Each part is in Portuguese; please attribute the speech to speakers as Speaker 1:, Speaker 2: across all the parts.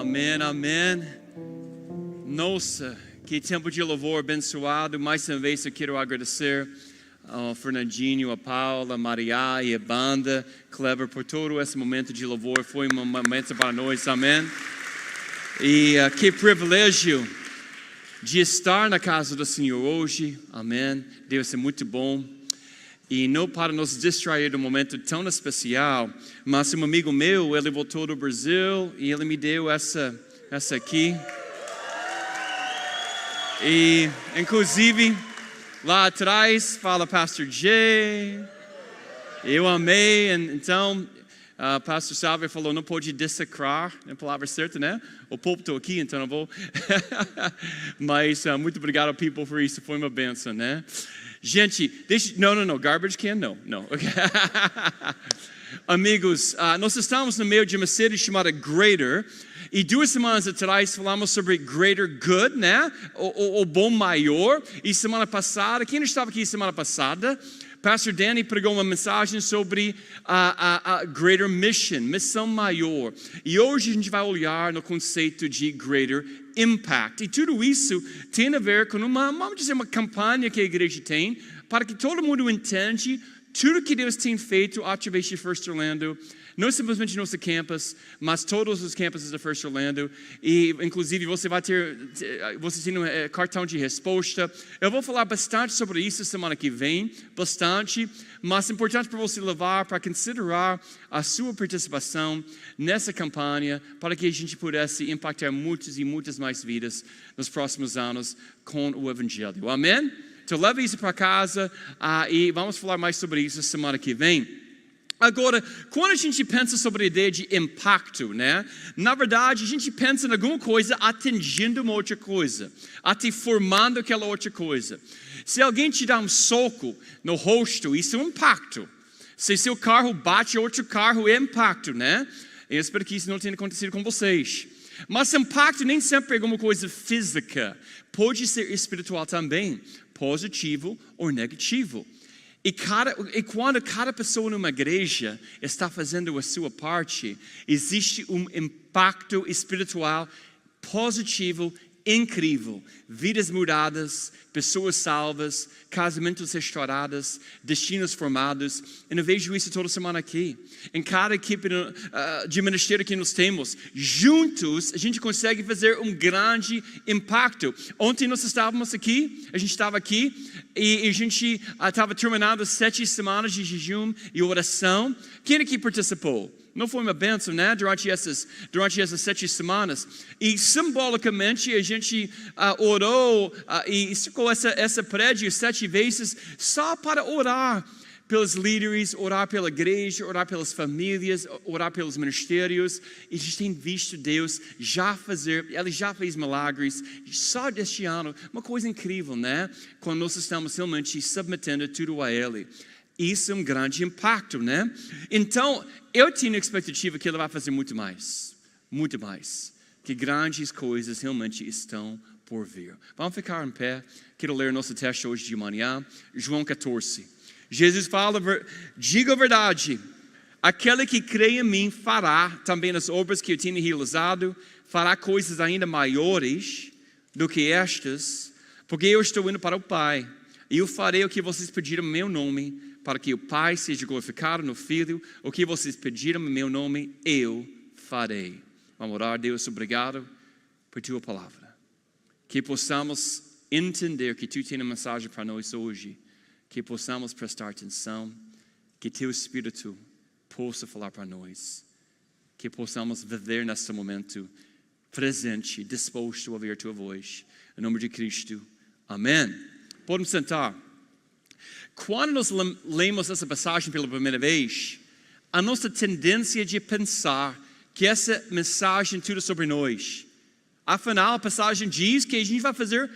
Speaker 1: Amém, amém. Nossa, que tempo de louvor abençoado. Mais uma vez eu quero agradecer ao Fernandinho, a Paula, a Maria e a banda Clever por todo esse momento de louvor. Foi um momento para nós, amém. E que privilégio de estar na casa do Senhor hoje, amém. Deus é muito bom. E não para nos distrair de um momento tão especial, mas um amigo meu, ele voltou do Brasil e ele me deu essa aqui. E, inclusive, lá atrás fala Pastor J. Eu amei, então, Pastor Salve falou, não pode dessecrar, é a palavra certa, né? O púlpito aqui, então não vou. Mas muito obrigado, people, por isso, foi uma bênção, né? Gente, não, garbage can, não. Okay. Amigos, nós estamos no meio de uma série chamada Greater, e 2 semanas atrás falamos sobre Greater Good, né? O bom maior, e semana passada, quem estava aqui semana passada? Pastor Danny pregou uma mensagem sobre a Greater Mission, missão maior. E hoje a gente vai olhar no conceito de Greater Impact. E tudo isso tem a ver com vamos dizer, uma campanha que a igreja tem para que todo mundo entenda tudo que Deus tem feito através de First Orlando. Não simplesmente nosso campus, mas todos os campuses da First Orlando. E, inclusive, você tem um cartão de resposta. Eu vou falar bastante sobre isso semana que vem, bastante. Mas é importante para você levar, para considerar a sua participação nessa campanha, para que a gente pudesse impactar muitas e muitas mais vidas nos próximos anos com o Evangelho. Amém? Então, leve isso para casa e vamos falar mais sobre isso semana que vem. Agora, quando a gente pensa sobre a ideia de impacto, né? Na verdade, a gente pensa em alguma coisa atingindo uma outra coisa, até formando aquela outra coisa. Se alguém te dá um soco no rosto, isso é um impacto. Se seu carro bate outro carro, é impacto, né? Eu espero que isso não tenha acontecido com vocês. Mas impacto nem sempre é alguma coisa física. Pode ser espiritual também, positivo ou negativo. E quando cada pessoa numa igreja está fazendo a sua parte, existe um impacto espiritual positivo, incrível. Vidas mudadas, pessoas salvas, casamentos restaurados, destinos formados. E eu vejo isso toda semana aqui. Em cada equipe de ministério que nós temos, juntos a gente consegue fazer um grande impacto. Ontem nós estávamos aqui, a gente estava aqui e a gente estava terminando 7 semanas de jejum e oração. Quem aqui participou? Não foi uma bênção, né? Durante essas 7 semanas. E simbolicamente a gente orou e ficou essa prédio 7 vezes só para orar pelos líderes, orar pela igreja, orar pelas famílias, orar pelos ministérios. E a gente tem visto Deus Ele já fez milagres só deste ano. Uma coisa incrível, né? Quando nós estamos realmente submetendo tudo a Ele. Isso é um grande impacto, né? Então, eu tinha a expectativa que Ele vai fazer muito mais. Muito mais. Que grandes coisas realmente estão por vir. Vamos ficar em pé. Quero ler nosso texto hoje de manhã. João 14. Jesus fala, diga a verdade. Aquele que crê em mim fará também as obras que eu tenho realizado. Fará coisas ainda maiores do que estas. Porque eu estou indo para o Pai. E eu farei o que vocês pediram em meu nome, para que o Pai seja glorificado no Filho. O que vocês pediram em meu nome, eu farei. Vamos orar, Deus, obrigado por tua palavra. Que possamos entender que tu tens uma mensagem para nós hoje. Que possamos prestar atenção. Que teu Espírito possa falar para nós. Que possamos viver neste momento presente, disposto a ouvir a tua voz. Em nome de Cristo. Amém. Podemos sentar. Quando nós lemos essa passagem pela primeira vez, a nossa tendência de pensar que essa mensagem é tudo sobre nós. Afinal, a passagem diz que a gente vai fazer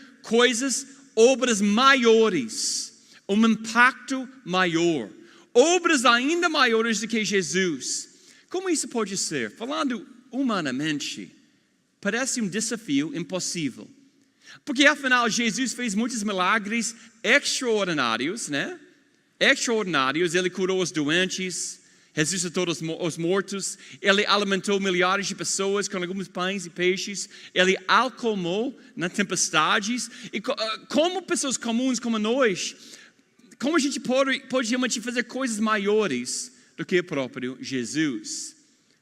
Speaker 1: obras maiores, um impacto maior, obras ainda maiores do que Jesus. Como isso pode ser? Falando humanamente, parece um desafio impossível. Porque afinal Jesus fez muitos milagres extraordinários, né? Extraordinários. Ele curou os doentes, ressuscitou os mortos, Ele alimentou milhares de pessoas com alguns pães e peixes, Ele acalmou nas tempestades, e como pessoas comuns como nós, como a gente pode realmente fazer coisas maiores do que o próprio Jesus?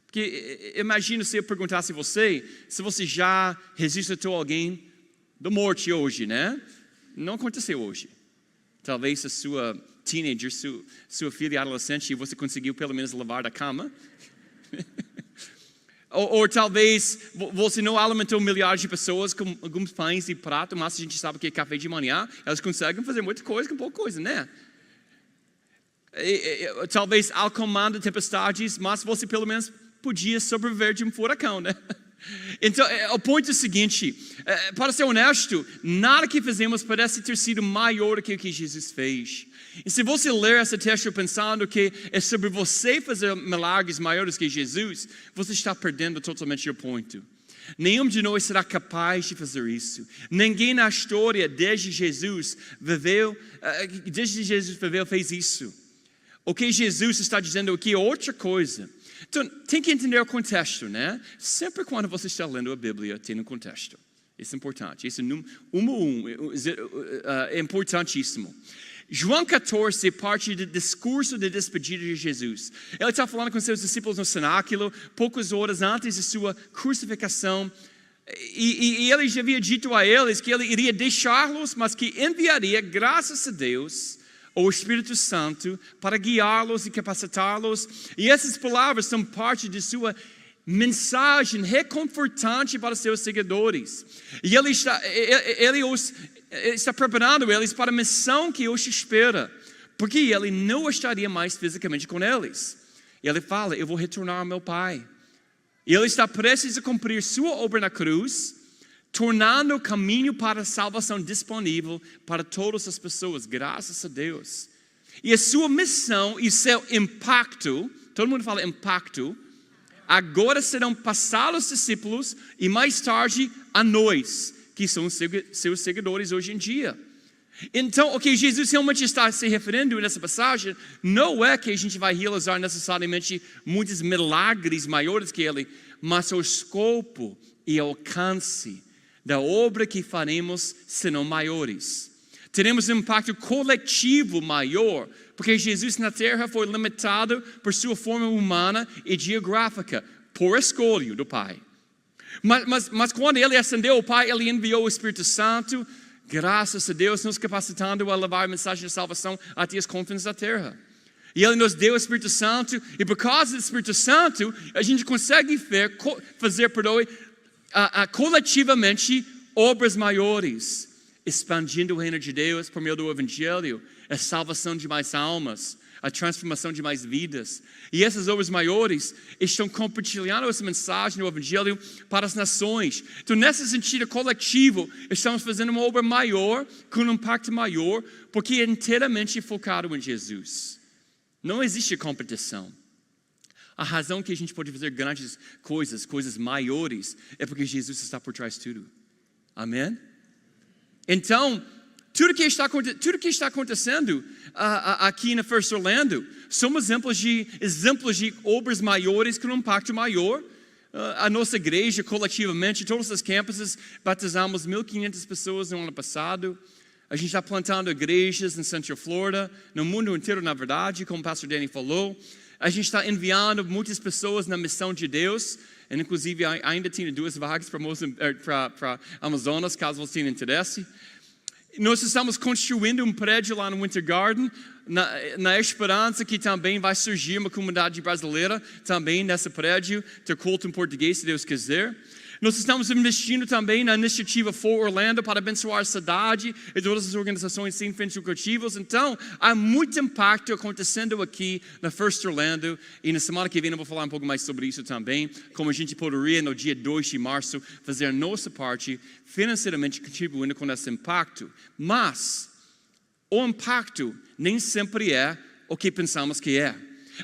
Speaker 1: Porque imagina se eu perguntasse a você, se você já ressuscitou alguém da morte hoje, né? Não aconteceu hoje. Talvez a sua teenager, sua filha adolescente, você conseguiu pelo menos levar da cama. ou talvez você não alimentou milhares de pessoas com alguns pães e prato, mas a gente sabe que é café de manhã, elas conseguem fazer muita coisa com pouca coisa, né? Talvez acalmando tempestades, mas você pelo menos podia sobreviver de um furacão, né? Então, o ponto é o seguinte, para ser honesto, nada que fazemos parece ter sido maior do que o que Jesus fez. E se você ler esse texto pensando que é sobre você fazer milagres maiores que Jesus, você está perdendo totalmente o ponto. Nenhum de nós será capaz de fazer isso. Ninguém na história desde Jesus viveu fez isso. O que Jesus está dizendo aqui é outra coisa. Então, tem que entender o contexto, né? Sempre quando você está lendo a Bíblia, tem um contexto. Isso é importante. Isso é importantíssimo. João 14 é parte do discurso de despedida de Jesus. Ele está falando com seus discípulos no cenáculo, poucas horas antes de sua crucificação. E ele já havia dito a eles que ele iria deixá-los, mas que enviaria, graças a Deus, o Espírito Santo para guiá-los e capacitá-los. E essas palavras são parte de sua mensagem reconfortante para seus seguidores. E ele está preparando eles para a missão que os espera, porque ele não estaria mais fisicamente com eles. E ele fala, eu vou retornar ao meu Pai. E ele está prestes a cumprir sua obra na cruz, tornando o caminho para a salvação disponível para todas as pessoas, graças a Deus. E a sua missão e seu impacto, todo mundo fala impacto, agora serão passados aos discípulos e mais tarde a nós, que são seus seguidores hoje em dia. Então, o que Jesus realmente está se referindo nessa passagem não é que a gente vai realizar necessariamente muitos milagres maiores que Ele, mas o escopo e o alcance da obra que faremos serão maiores. Teremos um impacto coletivo maior, porque Jesus na terra foi limitado por sua forma humana e geográfica, por escolha do Pai. Mas quando Ele ascendeu ao Pai, Ele enviou o Espírito Santo, graças a Deus, nos capacitando a levar a mensagem de salvação até as confins da terra. E Ele nos deu o Espírito Santo, e por causa do Espírito Santo, a gente consegue fazer coletivamente obras maiores, expandindo o reino de Deus por meio do Evangelho, a salvação de mais almas, a transformação de mais vidas. E essas obras maiores estão compartilhando essa mensagem do Evangelho para as nações. Então, nesse sentido coletivo, estamos fazendo uma obra maior, com um impacto maior, porque é inteiramente focado em Jesus. Não existe competição. A razão que a gente pode fazer grandes coisas maiores, é porque Jesus está por trás de tudo. Amém? Então, tudo que está acontecendo aqui na First Orlando são exemplos de obras maiores com um impacto maior. A nossa igreja, coletivamente, todos os campuses, batizamos 1.500 pessoas no ano passado. A gente está plantando igrejas em Central Florida, no mundo inteiro, na verdade, como o pastor Danny falou. A gente está enviando muitas pessoas na missão de Deus. Inclusive, ainda tem 2 vagas para Amazonas, caso você tenha interesse. Nós estamos construindo um prédio lá no Winter Garden, na esperança que também vai surgir uma comunidade brasileira também nesse prédio, ter culto em português, se Deus quiser. Nós estamos investindo também na iniciativa For Orlando para abençoar a cidade e todas as organizações sem fins lucrativos. Então, há muito impacto acontecendo aqui na First Orlando. E na semana que vem eu vou falar um pouco mais sobre isso também. Como a gente poderia, no dia 2 de março, fazer a nossa parte financeiramente contribuindo com esse impacto. Mas, o impacto nem sempre é o que pensamos que é.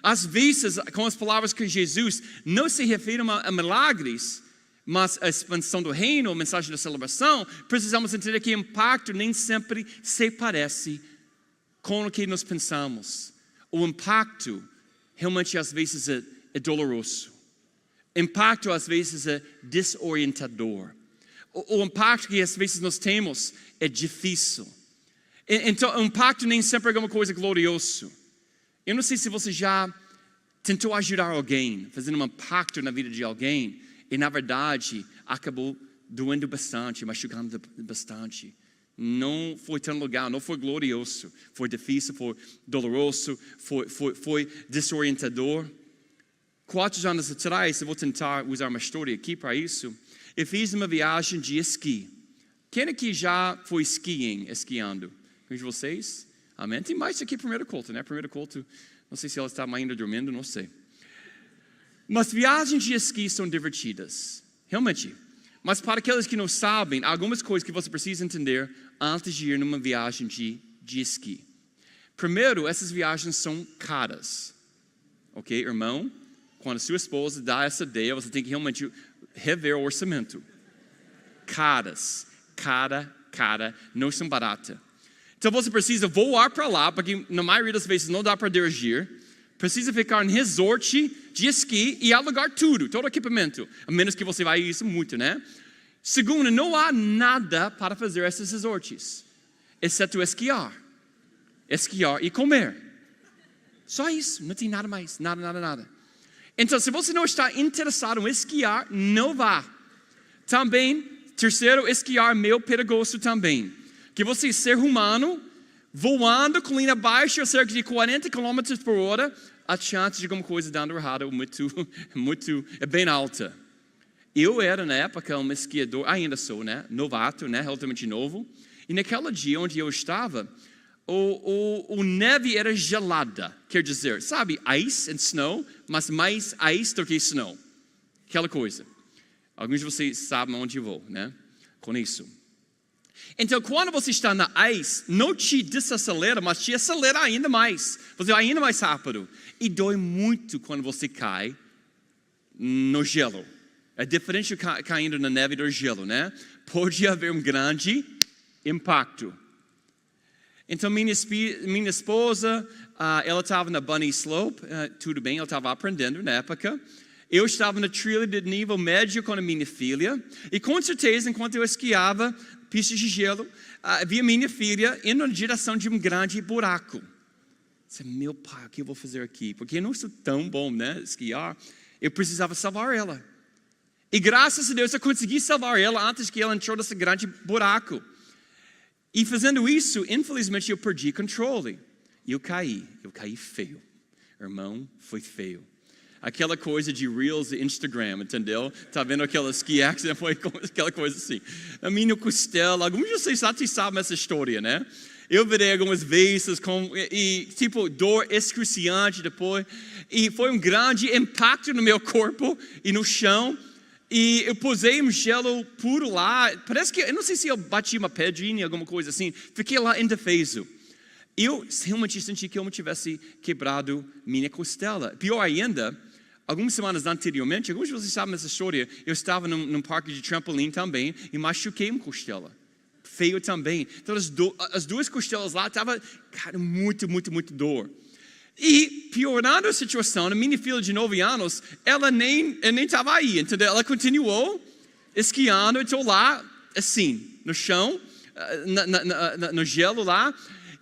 Speaker 1: Às vezes, com as palavras que Jesus não se refere a milagres, mas a expansão do reino, a mensagem da celebração, precisamos entender que o impacto nem sempre se parece com o que nós pensamos. O impacto realmente às vezes é doloroso. Impacto às vezes é desorientador. O impacto que às vezes nós temos é difícil. Então, o impacto nem sempre é uma coisa gloriosa. Eu não sei se você já tentou ajudar alguém, fazendo um impacto na vida de alguém, e na verdade acabou doendo bastante, machucando bastante. Não foi tão legal, não foi glorioso. Foi difícil, foi doloroso, foi desorientador. 4 anos atrás, eu vou tentar usar uma história aqui para isso. Eu fiz uma viagem de esqui. Quem aqui já foi esquiando? Com vocês? Amém? Tem mais aqui primeiro culto, né? Primeiro culto, não sei se ela está ainda dormindo, não sei. Mas viagens de esqui são divertidas, realmente. Mas para aqueles que não sabem, há algumas coisas que você precisa entender antes de ir numa viagem de esqui. Primeiro, essas viagens são caras. Ok, irmão? Quando a sua esposa dá essa ideia, você tem que realmente rever o orçamento. Caras, cara, não são baratas. Então você precisa voar para lá, porque na maioria das vezes não dá para dirigir. Precisa ficar em resort de esqui e alugar tudo, todo equipamento. A menos que você vai isso muito, né? Segundo, não há nada para fazer esses resorts, exceto esquiar e comer. Só isso, não tem nada mais, nada. Então, se você não está interessado em esquiar, não vá. Também, terceiro, esquiar é meio perigoso também. Que você, ser humano, voando, colina baixa, cerca de 40 km por hora, a chance de alguma coisa dando errado é bem alta. Eu era, na época, um esquiador, ainda sou, né? Novato, né? Relativamente novo. E naquele dia onde eu estava, o neve era gelada, quer dizer, sabe, ice and snow, mas mais ice do que snow. Aquela coisa. Alguns de vocês sabem onde eu vou, né? Com isso. Então, quando você está na ice, não te desacelera, mas te acelera ainda mais. Você vai ainda mais rápido. E dói muito quando você cai no gelo. É diferente de caindo na neve do gelo, né? Pode haver um grande impacto. Então, minha esposa, ela estava na bunny slope, tudo bem, ela estava aprendendo na época. Eu estava na trilha de nível médio com a minha filha. E com certeza, enquanto eu esquiava, pista de gelo, havia minha filha indo na direção de um grande buraco. Eu disse, meu pai, o que eu vou fazer aqui? Porque eu não sou tão bom, né, esquiar. Eu precisava salvar ela. E graças a Deus eu consegui salvar ela antes que ela entrou nesse grande buraco. E fazendo isso, infelizmente eu perdi controle. E eu caí feio. Irmão, foi feio. Aquela coisa de Reels e Instagram, entendeu? Tá vendo aquela ski accident? Foi aquela coisa assim. A minha costela, alguns de vocês sabem essa história, né? Eu virei algumas vezes e tipo dor excruciante depois. E foi um grande impacto no meu corpo e no chão. E eu pusei um gelo puro lá. Parece que, eu não sei se eu bati uma pedrinha, alguma coisa assim. Fiquei lá indefeso. Eu realmente senti que eu me tivesse quebrado minha costela. Pior ainda, algumas semanas anteriormente, alguns de vocês sabem essa história, eu estava num parque de trampolim também e machuquei uma costela. Feio também. Então as duas costelas lá estavam, cara, muito dor. E piorando a situação, a minha filha de 9 anos, ela nem estava aí, entendeu? Ela continuou esquiando, eu estou lá, assim, no chão, no gelo lá,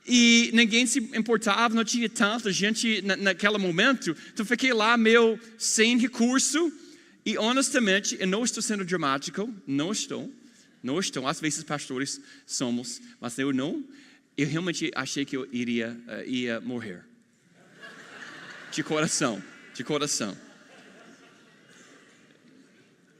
Speaker 1: e ninguém se importava, não tinha tanta gente naquele momento, então fiquei lá meio sem recurso, e honestamente, eu não estou sendo dramático, não estou, às vezes pastores somos, mas eu realmente achei que eu ia morrer. De coração.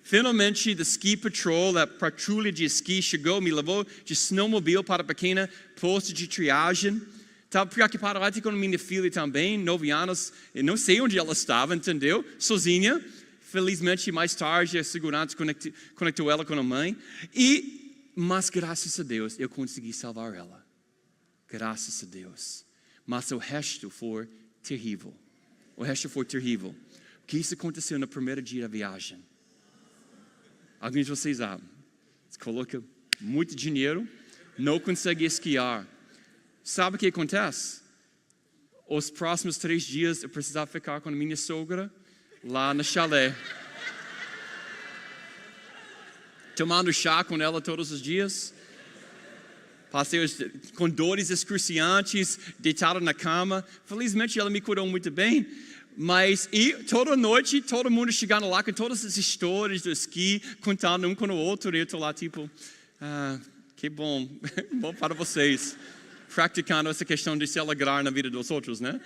Speaker 1: Finalmente, the Ski Patrol, a patrulha de esqui, chegou, me levou de snowmobile para a pequena posto de triagem. Estava preocupado até com minha filha também, 9 anos, eu não sei onde ela estava, entendeu? Sozinha. Felizmente, mais tarde, a segurança conectou ela com a mãe. Mas graças a Deus, eu consegui salvar ela. Graças a Deus. Mas o resto foi terrível. O que isso aconteceu no primeiro dia da viagem? Alguns de vocês sabem. Você coloca muito dinheiro, não consegue esquiar. Sabe o que acontece? os próximos 3 dias eu precisava ficar com a minha sogra lá no chalé. Tomando chá com ela todos os dias. Passei com dores excruciantes, deitado na cama. Felizmente ela me curou muito bem. Mas toda noite, todo mundo chegando lá com todas as histórias do esqui, contando um com o outro. E eu estou lá tipo, que bom, bom para vocês. Praticando essa questão de se alegrar na vida dos outros, né?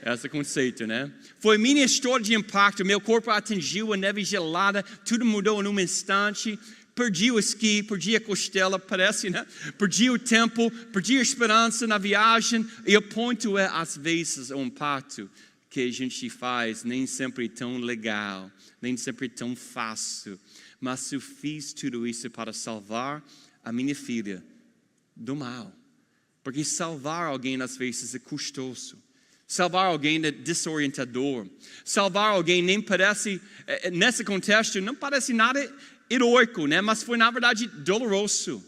Speaker 1: Esse conceito, né? Foi minha história de impacto. Meu corpo atingiu a neve gelada, tudo mudou em um instante. Perdi o esqui, perdi a costela, parece, né? Perdi o tempo, perdi a esperança na viagem. E o ponto é, às vezes, o impacto que a gente faz nem sempre tão legal, nem sempre tão fácil. Mas eu fiz tudo isso para salvar a minha filha do mal. Porque salvar alguém, às vezes, é custoso. Salvar alguém é desorientador. Salvar alguém nem parece, nesse contexto, não parece nada heróico, né? Mas foi, na verdade, doloroso.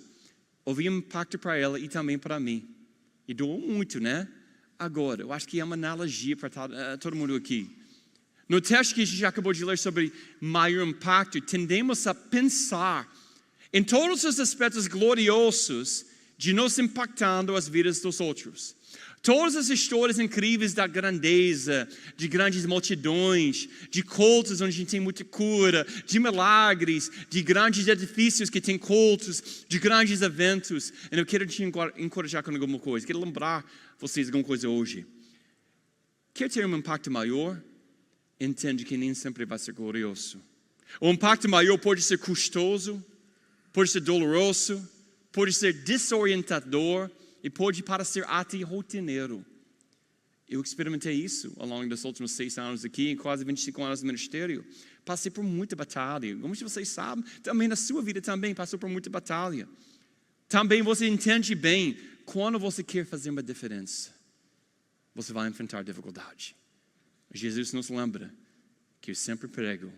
Speaker 1: Houve um impacto para ela e também para mim. E doou muito, né? Agora, eu acho que é uma analogia para todo mundo aqui. No texto que a gente acabou de ler sobre maior impacto, tendemos a pensar em todos os aspectos gloriosos de nos impactando as vidas dos outros. Todas as histórias incríveis da grandeza, de grandes multidões, de cultos onde a gente tem muita cura, de milagres, de grandes edifícios que têm cultos, de grandes eventos. E eu quero te encorajar com alguma coisa, quero lembrar vocês alguma coisa hoje. Quer ter um impacto maior? Entende que nem sempre vai ser glorioso. O impacto maior pode ser custoso, pode ser doloroso, pode ser desorientador e pode parecer até rotineiro. Eu experimentei isso ao longo dos últimos 6 anos aqui, em quase 25 anos no ministério. Passei por muita batalha. Como vocês sabem, também na sua vida também passou por muita batalha. Também você entende bem, quando você quer fazer uma diferença, você vai enfrentar dificuldade. Jesus nos lembra que eu sempre prego,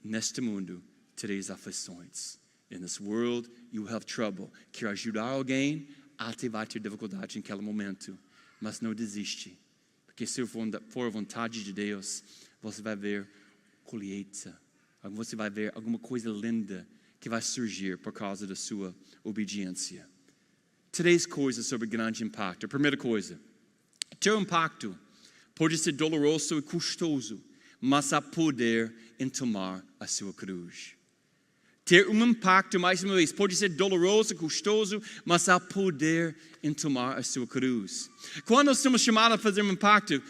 Speaker 1: neste mundo, 3 aflições. In this world, you have trouble. Quer ajudar alguém, até vai ter dificuldade naquele momento. Mas não desiste. Porque se for a vontade de Deus, você vai ver colheita. Você vai ver alguma coisa linda que vai surgir por causa da sua obediência. 3 coisas sobre grande impacto. A primeira coisa, teu impacto pode ser doloroso e custoso, mas há poder em tomar a sua cruz. Ter um impacto, mais uma vez, pode ser doloroso, custoso, mas há poder em tomar a sua cruz. Quando nós somos chamados a fazer um impacto,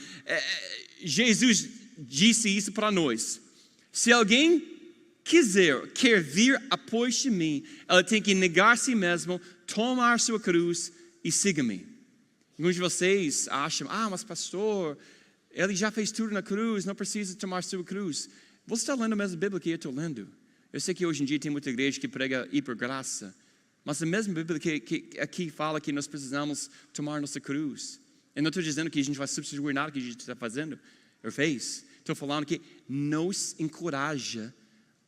Speaker 1: Jesus disse isso para nós. Se alguém quer vir após de mim, ela tem que negar a si mesmo, tomar sua cruz e siga-me. Alguns de vocês acham, mas pastor, ele já fez tudo na cruz, não precisa tomar sua cruz. Você está lendo a mesma Bíblia que eu estou lendo? Eu sei que hoje em dia tem muita igreja que prega hipergraça, mas a mesma Bíblia que aqui fala que nós precisamos tomar nossa cruz. Eu não estou dizendo que a gente vai substituir nada que a gente está fazendo, ou fez. Estou falando que nos encoraja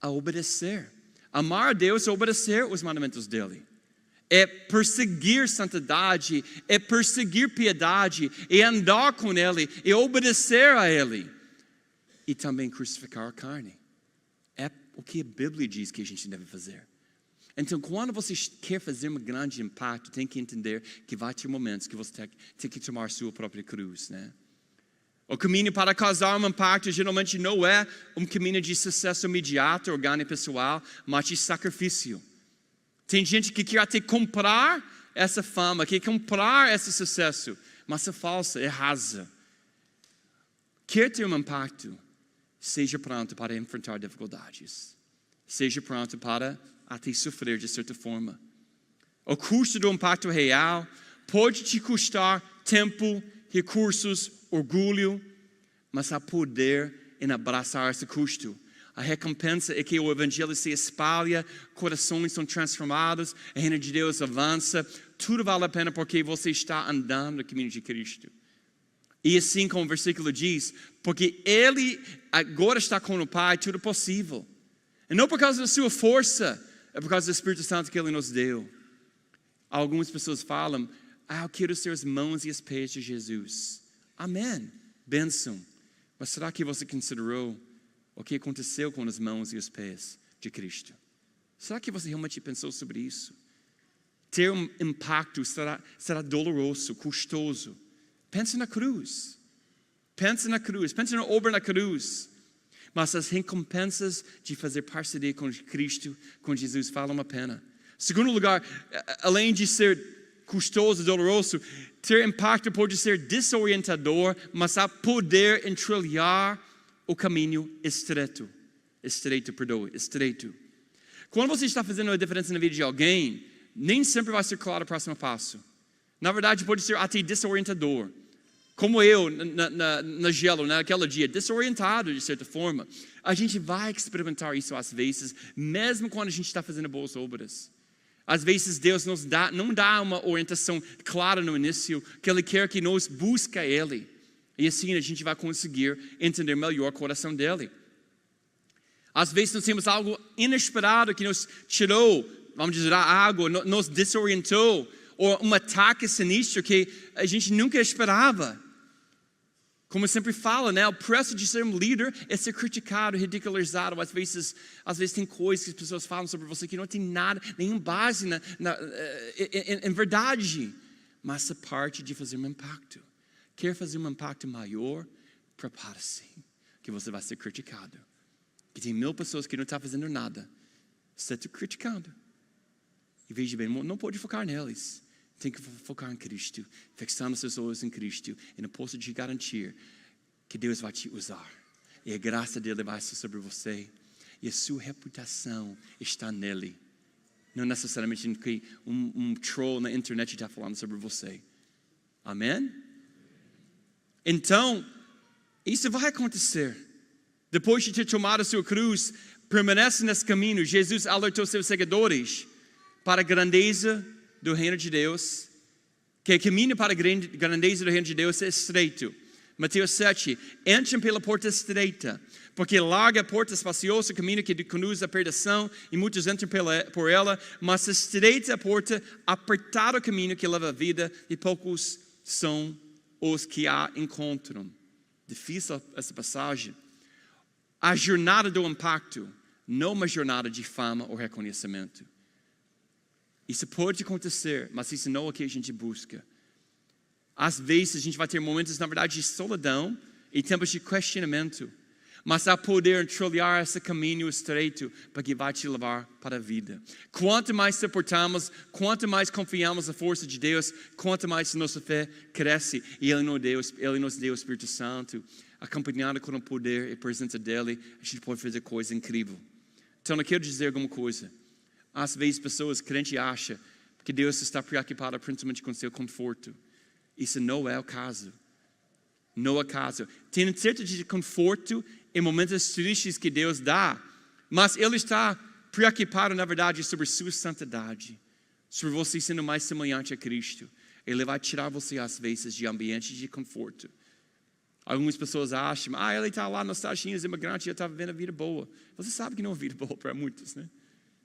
Speaker 1: a obedecer. Amar a Deus é obedecer os mandamentos dele. É perseguir santidade, é perseguir piedade, é andar com ele, é obedecer a ele. E também crucificar a carne. É o que a Bíblia diz que a gente deve fazer. Então, quando você quer fazer um grande impacto, tem que entender que vai ter momentos que você tem que tomar sua própria cruz, né? O caminho para causar um impacto geralmente não é um caminho de sucesso imediato ou ganho pessoal, mas de sacrifício. Tem gente que quer até comprar essa fama, quer comprar esse sucesso, mas é falsa, é rasa. Quer ter um impacto? Seja pronto para enfrentar dificuldades. Seja pronto para até sofrer de certa forma. O custo do impacto real pode te custar tempo, recursos, orgulho, mas há poder em abraçar esse custo. A recompensa é que o evangelho se espalha, corações são transformados, a reino de Deus avança. Tudo vale a pena porque você está andando no caminho de Cristo. E assim como o versículo diz, porque Ele agora está com o Pai, tudo é possível. E não por causa da sua força, é por causa do Espírito Santo que Ele nos deu. Algumas pessoas falam, eu quero ser as mãos e os pés de Jesus. Amém. Bênção. Mas será que você considerou o que aconteceu com as mãos e os pés de Cristo? Será que você realmente pensou sobre isso? Ter um impacto será doloroso, custoso. Pense na cruz. Pense na cruz. Pense na obra na cruz. Mas as recompensas de fazer parceria com Cristo, com Jesus, valem a pena. Segundo lugar, além de ser custoso e doloroso, ter impacto pode ser desorientador, mas há poder em trilhar o caminho estreito. Estreito. Quando você está fazendo uma diferença na vida de alguém, nem sempre vai ser claro o próximo passo. Na verdade, pode ser até desorientador. Como eu, na gelo, naquele dia, desorientado de certa forma. A gente vai experimentar isso às vezes, mesmo quando a gente está fazendo boas obras. Às vezes Deus não dá uma orientação clara no início, que Ele quer que nós busquemos Ele. E assim a gente vai conseguir entender melhor o coração dEle. Às vezes nós temos algo inesperado que nos tirou, vamos dizer, a água, nos desorientou, ou um ataque sinistro que a gente nunca esperava. Como eu sempre falo, o preço de ser um líder é ser criticado, ridicularizado. Às vezes tem coisas que as pessoas falam sobre você que não tem nada, nenhuma base em verdade. Mas é parte de fazer um impacto. Quer fazer um impacto maior? Prepare-se, que você vai ser criticado. Que tem 1000 pessoas que não estão fazendo nada. Você está criticando. E veja bem, não pode focar neles. Tem que focar em Cristo, fixando seus olhos em Cristo. E não posso te garantir que Deus vai te usar. E a graça dele vai ser sobre você. E a sua reputação está nele. Não necessariamente em que um troll na internet está falando sobre você. Amém? Então, isso vai acontecer. Depois de ter tomado a sua cruz, permanece nesse caminho. Jesus alertou seus seguidores para a grandeza do reino de Deus, que o caminho para a grandeza do reino de Deus é estreito. Mateus 7, entrem pela porta estreita, porque larga a porta espaciosa, o caminho que conduz à perdição, e muitos entram por ela, mas estreita a porta, apertado o caminho que leva à vida, e poucos são os que a encontram. Difícil essa passagem. A jornada do impacto, não uma jornada de fama ou reconhecimento. Isso pode acontecer, mas isso não é o que a gente busca. Às vezes a gente vai ter momentos, na verdade, de solidão e tempos de questionamento. Mas há poder em trilhar esse caminho estreito para que vai te levar para a vida. Quanto mais suportamos, quanto mais confiamos na força de Deus, quanto mais nossa fé cresce. E Ele nos deu o Espírito Santo. Acompanhado com o poder e a presença dEle, a gente pode fazer coisa incrível. Então eu quero dizer alguma coisa. Às vezes pessoas crentes acham que Deus está preocupado principalmente com seu conforto. Isso não é o caso. Não é o caso. Tem um certo de conforto em momentos tristes que Deus dá, mas Ele está preocupado, na verdade, sobre sua santidade, sobre você sendo mais semelhante a Cristo. Ele vai tirar você, às vezes, de ambientes de conforto. Algumas pessoas acham, ele está lá nos Estados Unidos, imigrante, e está vivendo a vida boa. Você sabe que não é vida boa para muitos, né?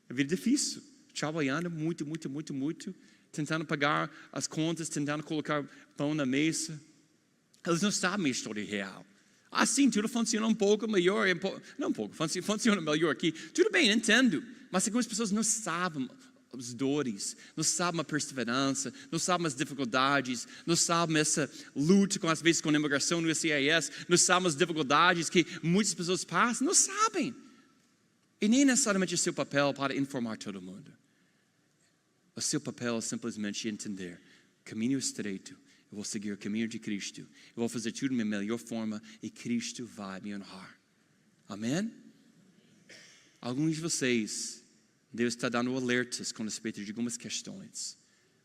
Speaker 1: É vida difícil, trabalhando muito, tentando pagar as contas, tentando colocar pão na mesa. Eles não sabem a história real. Sim, tudo funciona um pouco melhor, não um pouco, funciona melhor aqui. Tudo bem, entendo, mas algumas pessoas não sabem as dores, não sabem a perseverança, não sabem as dificuldades, não sabem essa luta, às vezes, com a imigração no SIS, não sabem as dificuldades que muitas pessoas passam, não sabem. E nem necessariamente é seu papel para informar todo mundo. O seu papel é simplesmente entender. Caminho estreito. Eu vou seguir o caminho de Cristo. Eu vou fazer tudo da melhor forma e Cristo vai me honrar. Amém? Alguns de vocês, Deus está dando alertas com respeito de algumas questões.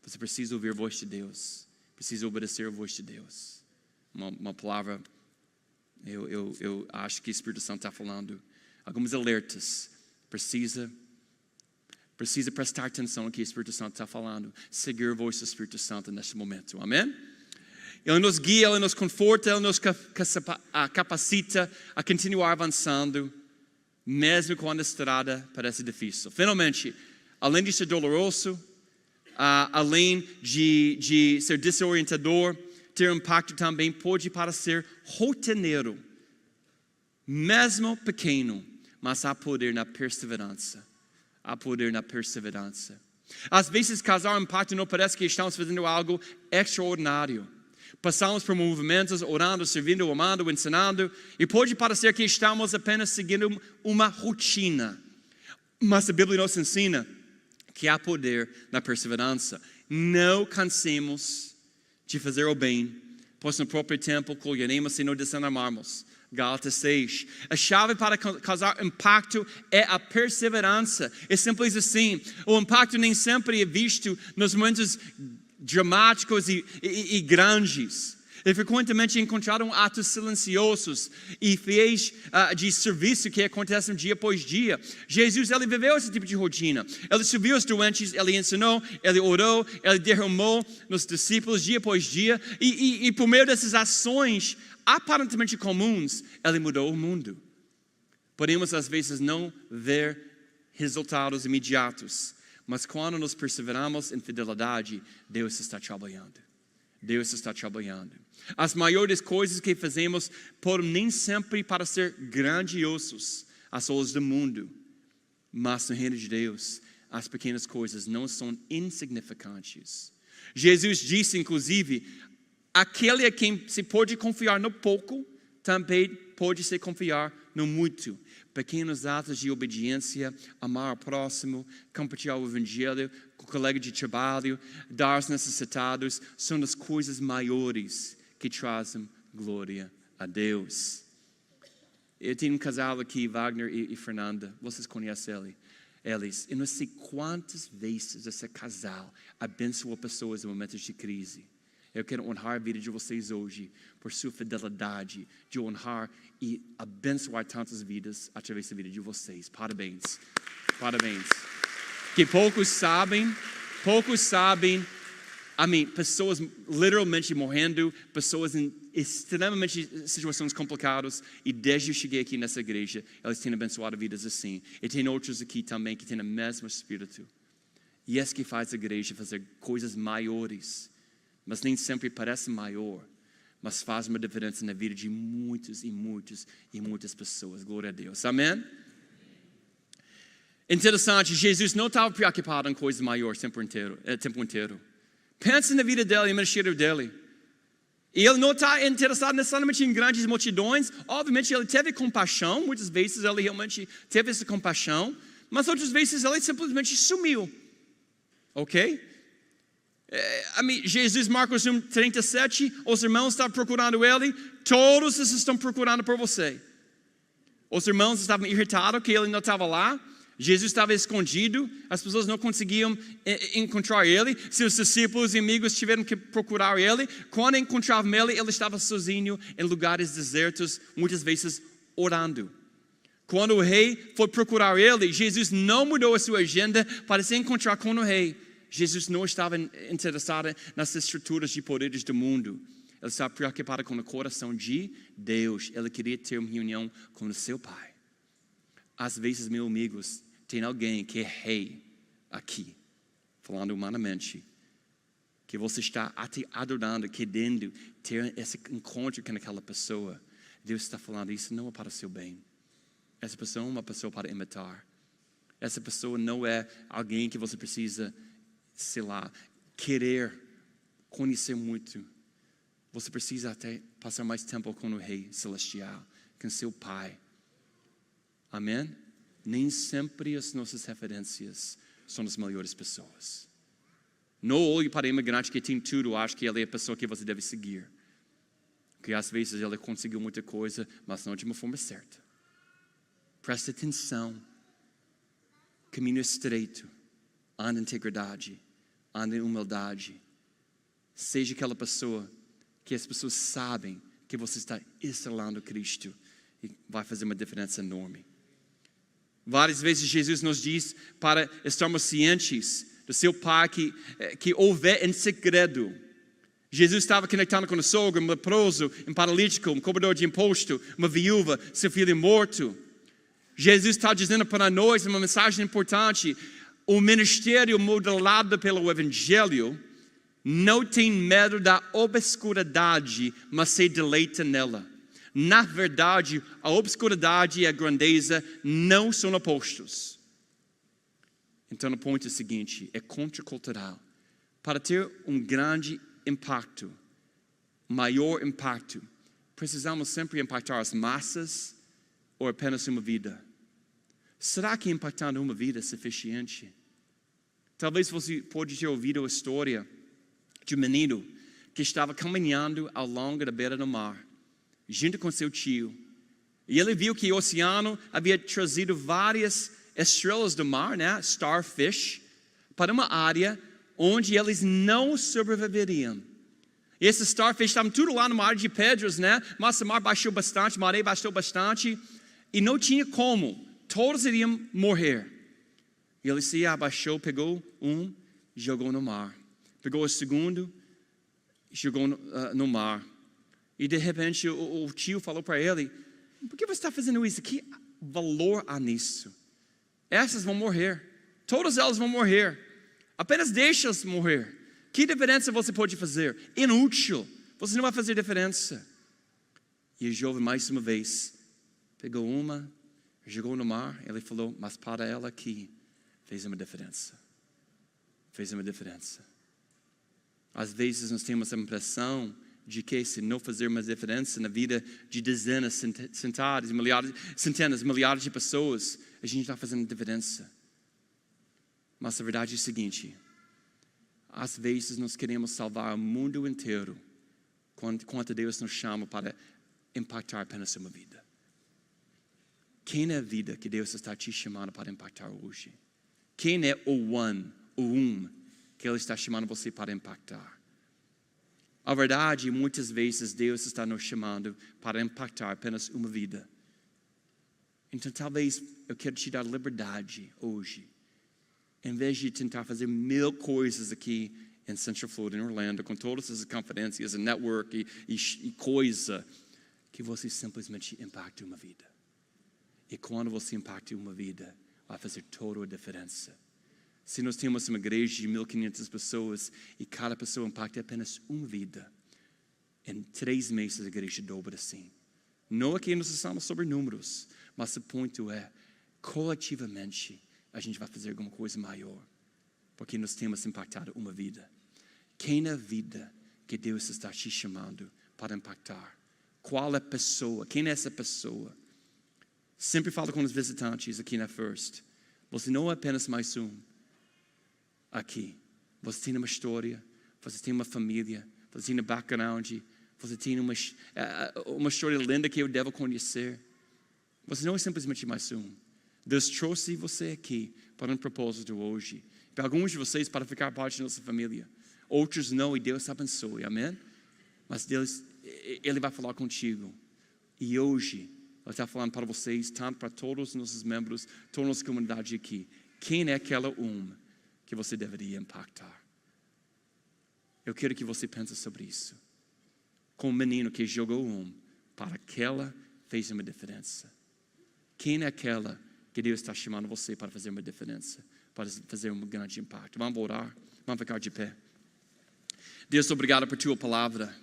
Speaker 1: Você precisa ouvir a voz de Deus. Precisa obedecer a voz de Deus. Uma palavra, eu acho que o Espírito Santo está falando. Alguns alertas. Precisa prestar atenção no que o Espírito Santo está falando. Seguir a voz do Espírito Santo neste momento. Amém? Ele nos guia, Ele nos conforta, Ele nos capacita a continuar avançando, mesmo quando a estrada parece difícil. Finalmente, além de ser doloroso, além de ser desorientador, ter impacto também pode para ser rotineiro. Mesmo pequeno, mas há poder na perseverança. Há poder na perseverança. Às vezes, causar impacto não parece que estamos fazendo algo extraordinário. Passamos por movimentos, orando, servindo, amando, ensinando, e pode parecer que estamos apenas seguindo uma rotina. Mas a Bíblia nos ensina que há poder na perseverança. Não cansemos de fazer o bem, pois no próprio tempo colheremos se não desanimarmos. Gálatas 6. A chave para causar impacto é a perseverança. É simples assim. O impacto nem sempre é visto nos momentos dramáticos e grandes. É frequentemente encontrado atos silenciosos e fiéis de serviço que acontecem dia após dia. Jesus, ele viveu esse tipo de rotina. Ele serviu os doentes, ele ensinou, ele orou, ele derramou nos discípulos dia após dia. E por meio dessas ações aparentemente comuns, ele mudou o mundo. Podemos às vezes não ver resultados imediatos, mas quando nos perseveramos em fidelidade, Deus está trabalhando. Deus está trabalhando. As maiores coisas que fazemos podem nem sempre parecer grandiosos às olhos do mundo, mas no reino de Deus, as pequenas coisas não são insignificantes. Jesus disse, inclusive, aquele a quem se pode confiar no pouco, também pode se confiar no muito. Pequenos atos de obediência, amar o próximo, compartilhar o evangelho com o colega de trabalho, dar aos necessitados, são as coisas maiores que trazem glória a Deus. Eu tenho um casal aqui, Wagner e Fernanda, vocês conhecem eles. Eu não sei quantas vezes esse casal abençoou pessoas em momentos de crise. Eu quero honrar a vida de vocês hoje por sua fidelidade, de honrar e abençoar tantas vidas através da vida de vocês. Parabéns, parabéns. Que poucos sabem, pessoas literalmente morrendo, pessoas em extremamente situações complicadas, e desde que eu cheguei aqui nessa igreja, eles têm abençoado vidas assim. E tem outros aqui também que têm o mesmo espírito. E é isso que faz a igreja fazer coisas maiores. Mas nem sempre parece maior, mas faz uma diferença na vida de muitas e muitas e muitas pessoas. Glória a Deus. Amém? Interessante, Jesus não estava preocupado em coisas maiores o tempo inteiro. Pensa na vida dele e no ministério dele. E ele não está interessado necessariamente em grandes multidões. Obviamente ele teve compaixão, muitas vezes ele realmente teve essa compaixão, mas outras vezes ele simplesmente sumiu. Ok? Jesus, Marcos 1:37, os irmãos estavam procurando ele, todos eles estão procurando por você. Os irmãos estavam irritados que ele não estava lá, Jesus estava escondido, as pessoas não conseguiam encontrar ele, seus discípulos e amigos tiveram que procurar ele. Quando encontravam ele, ele estava sozinho em lugares desertos, muitas vezes orando. Quando o rei foi procurar ele, Jesus não mudou a sua agenda para se encontrar com o rei. Jesus não estava interessado nas estruturas de poderes do mundo. Ele estava preocupado com o coração de Deus. Ele queria ter uma reunião com o seu Pai. Às vezes, meus amigos, tem alguém que é rei aqui, falando humanamente, que você está até adorando, querendo ter esse encontro com aquela pessoa. Deus está falando, isso não é para o seu bem. Essa pessoa é uma pessoa para imitar. Essa pessoa não é alguém que você precisa, sei lá, querer conhecer muito. Você precisa até passar mais tempo com o Rei Celestial, com seu Pai. Amém? Nem sempre as nossas referências são as melhores pessoas. Não olhe para o imigrante que tem tudo, acho que ele é a pessoa que você deve seguir. Porque às vezes ele conseguiu muita coisa, mas não de uma forma certa. Preste atenção. Caminho estreito. Anda em integridade. Anda em humildade. Seja aquela pessoa que as pessoas sabem que você está instalando Cristo e vai fazer uma diferença enorme. Várias vezes Jesus nos diz para estarmos cientes do seu Pai que ouve em segredo. Jesus estava conectado com o sogro, um leproso, um paralítico, um cobrador de imposto, uma viúva, seu filho morto. Jesus está dizendo para nós uma mensagem importante. O ministério modelado pelo Evangelho Não tem medo da obscuridade, mas se deleita nela. Na verdade, a obscuridade e a grandeza não são opostos. Então, o ponto é o seguinte, é contracultural. Para ter um grande impacto, maior impacto, precisamos sempre impactar as massas ou apenas uma vida? Será que impactando uma vida é suficiente? Talvez você pode ter ouvido a história de um menino que estava caminhando ao longo da beira do mar, junto com seu tio. E ele viu que o oceano havia trazido várias estrelas do mar, né? Starfish, para uma área onde eles não sobreviveriam. E esses starfish estavam tudo lá no mar de pedras, né? Mas o mar baixou bastante, a maré baixou bastante. E não tinha como, todos iriam morrer. E ele se abaixou, pegou um, jogou no mar. Pegou o segundo, jogou no mar. E de repente o tio falou para ele, por que você está fazendo isso? Que valor há nisso? Essas vão morrer. Todas elas vão morrer. Apenas deixa-as morrer. Que diferença você pode fazer? Inútil. Você não vai fazer diferença. E o jovem mais uma vez pegou uma, jogou no mar. Ele falou, mas para ela aqui fez uma diferença. Fez uma diferença. Às vezes nós temos a impressão de que se não fazer uma diferença na vida de dezenas, centenas, milhares de pessoas, a gente está fazendo diferença. Mas a verdade é o seguinte, às vezes nós queremos salvar o mundo inteiro, quando Deus nos chama para impactar apenas uma vida. Quem é a vida que Deus está te chamando para impactar hoje? Quem é o que Ele está chamando você para impactar? A verdade, muitas vezes Deus está nos chamando para impactar apenas uma vida. Então talvez eu quero te dar liberdade hoje. Em vez de tentar fazer 1000 coisas aqui em Central Florida, em Orlando, com todas as conferências, network e coisa, que você simplesmente impacte uma vida. E quando você impacta uma vida, vai fazer toda a diferença. Se nós temos uma igreja de 1.500 pessoas e cada pessoa impacta apenas uma vida, em 3 meses a igreja dobra assim. Não aqui nós estamos sobre números, mas o ponto é, coletivamente, a gente vai fazer alguma coisa maior, porque nós temos impactado uma vida. Quem é a vida que Deus está te chamando para impactar? Qual é a pessoa? Quem é essa pessoa? Sempre falo com os visitantes aqui na First. Você não é apenas mais um aqui. Você tem uma história, você tem uma família, você tem um background, você tem uma história linda que eu devo conhecer. Você não é simplesmente mais um. Deus trouxe você aqui para um propósito hoje. Para alguns de vocês, para ficar parte da nossa família. Outros não, e Deus abençoe, amém? Mas Deus, Ele vai falar contigo. E hoje, Ele está falando para vocês, tanto para todos os nossos membros, toda a nossa comunidade aqui. Quem é aquela que você deveria impactar? Eu quero que você pense sobre isso. Com o menino que jogou para aquela fez uma diferença. Quem é aquela que Deus está chamando você para fazer uma diferença, para fazer um grande impacto? Vamos orar, vamos ficar de pé. Deus, obrigado por Tua palavra.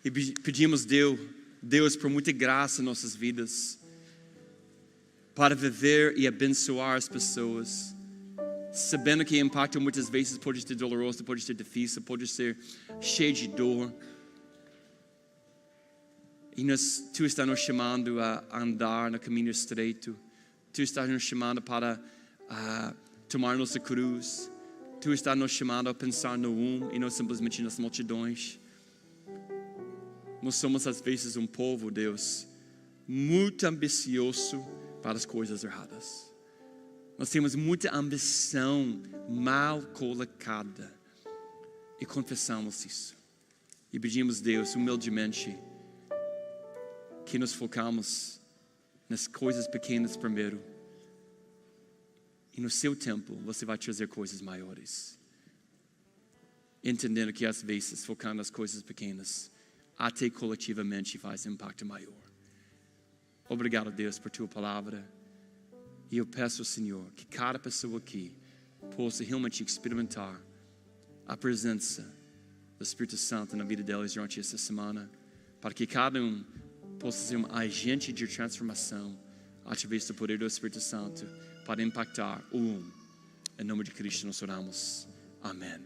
Speaker 1: E pedimos, Deus, por muita graça em nossas vidas, para viver e abençoar as pessoas, sabendo que o impacto muitas vezes pode ser doloroso, pode ser difícil, pode ser cheio de dor. E Tu está nos chamando a andar no caminho estreito. Tu está nos chamando para tomar nossa cruz. Tu está nos chamando a pensar no e não simplesmente nas multidões. Nós somos às vezes um povo, Deus, muito ambicioso para as coisas erradas. Nós temos muita ambição mal colocada. E confessamos isso. E pedimos, Deus, humildemente, que nos focamos nas coisas pequenas primeiro. E no seu tempo, você vai trazer coisas maiores. Entendendo que às vezes, focando nas coisas pequenas, até coletivamente faz impacto maior. Obrigado, Deus, por Tua palavra. E eu peço, Senhor, que cada pessoa aqui possa realmente experimentar a presença do Espírito Santo na vida deles durante essa semana, para que cada um possa ser um agente de transformação através do poder do Espírito Santo para impactar o mundo. Em nome de Cristo nós oramos. Amém.